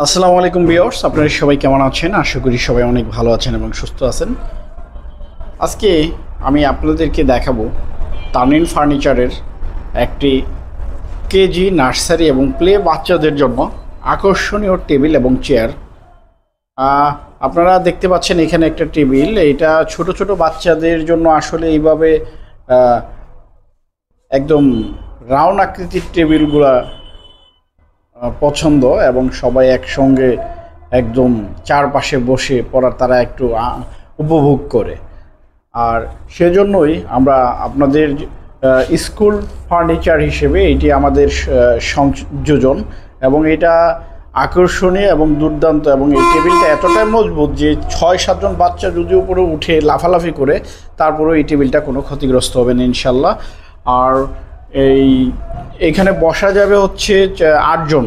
আসসালামু আলাইকুম ভিউয়ার্স, আপনারা সবাই কেমন আছেন? আশা করি সবাই অনেক ভালো আছেন এবং সুস্থ আছেন। আজকে আমি আপনাদেরকে দেখাবো তানিন ফার্নিচারের একটি কেজি নার্সারি এবং প্লে বাচ্চাদের জন্য আকর্ষণীয় টেবিল এবং চেয়ার। আপনারা দেখতে পাচ্ছেন এখানে একটা টেবিল, এটা ছোট ছোট বাচ্চাদের জন্য আসলে এইভাবে একদম রাউন্ড আকৃতির টেবিলগুলা পছন্দ এবং সবাই একসঙ্গে একদম চারপাশে বসে পড়ার তারা একটু উপভোগ করে। আর সেজন্যই আমরা আপনাদের স্কুল ফার্নিচার হিসেবে এটি আমাদের সংযোজন, এবং এটা আকর্ষণীয় এবং দুর্দান্ত। এবং এই টেবিলটা এতটাই মজবুত যে 6-7 জন বাচ্চা যদি উপরে উঠে লাফালাফি করে তারপরেও এই টেবিলটা কোনো ক্ষতিগ্রস্ত হবে না ইনশাল্লাহ। আর এইখানে বসা যাবে হচ্ছে 8 জন,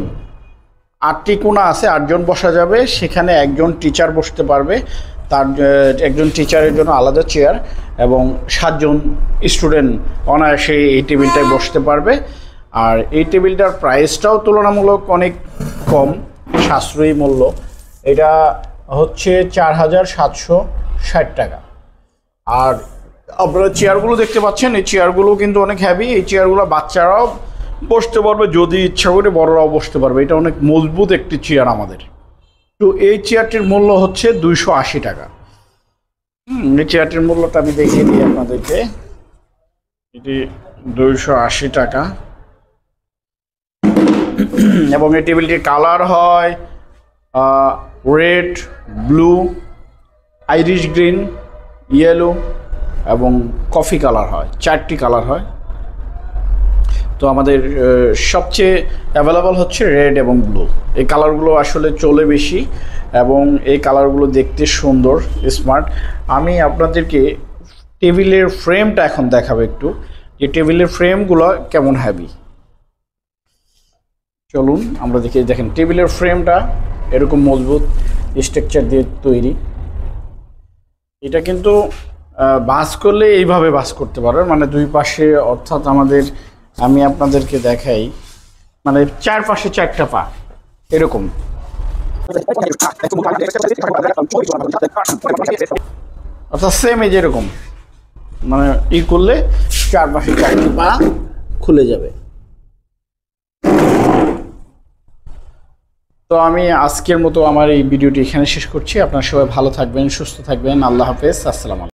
8টি কোণা আছে, 8 জন বসা যাবে। সেখানে একজন টিচার বসতে পারবে, তার একজন টিচারের জন্য আলাদা চেয়ার, এবং 7 জন স্টুডেন্ট অনায়াসে এই টেবিলটায় বসতে পারবে। আর এই টেবিলটার প্রাইসটাও তুলনামূলক অনেক কম, সাশ্রয়ী মূল্য। এটা হচ্ছে 4760 টাকা। আর আপনারা চেয়ারগুলো দেখতে পাচ্ছেন, এই চেয়ারগুলো কিন্তু অনেক হ্যাভি। এই চেয়ারগুলো বাচ্চারাও বসতে পারবে, যদি ইচ্ছা করে বড়রাও বসতে পারবে। এটা অনেক মজবুত একটি চেয়ার আমাদের। তো এই চেয়ারটির মূল্য হচ্ছে 280 টাকা। এই চেয়ারটির মূল্যটা আমি দেখিয়ে দিই আপনাদেরকে। এটি 280 টাকা। এবং এই টেবিলটির কালার হয় red, blue, Irish green, yellow এবং কফি কালার হয়। 4টি কালার হয়। তো আমাদের সবচেয়ে অ্যাভেলেবল হচ্ছে রেড এবং ব্লু। এই কালারগুলো আসলে চলে বেশি এবং এই কালারগুলো দেখতে সুন্দর, স্মার্ট। আমি আপনাদেরকে টেবিলের ফ্রেমটা এখন দেখাবো একটু, যে টেবিলের ফ্রেমগুলো কেমন হ্যাভি। চলুন আমরা দেখি। দেখেন টেবিলের ফ্রেমটা এরকম মজবুত স্ট্রাকচার দিয়ে তৈরি। এটা কিন্তু বাস করলে এইভাবে বাস করতে পারবে, মানে দুই পাশে, অর্থাৎ আমি আপনাদেরকে দেখাই, মানে 4 পাশে 4টা পা এরকম। অর্থাৎ সেম এই যেরকম, মানে করলে 4 পাশে 4টি পা খুলে যাবে। তো আমি আজকের মতো আমার এই ভিডিওটি এখানে শেষ করছি। আপনারা সবাই ভালো থাকবেন, সুস্থ থাকবেন। আল্লাহ হাফেজ, আসসালামু আলাইকুম।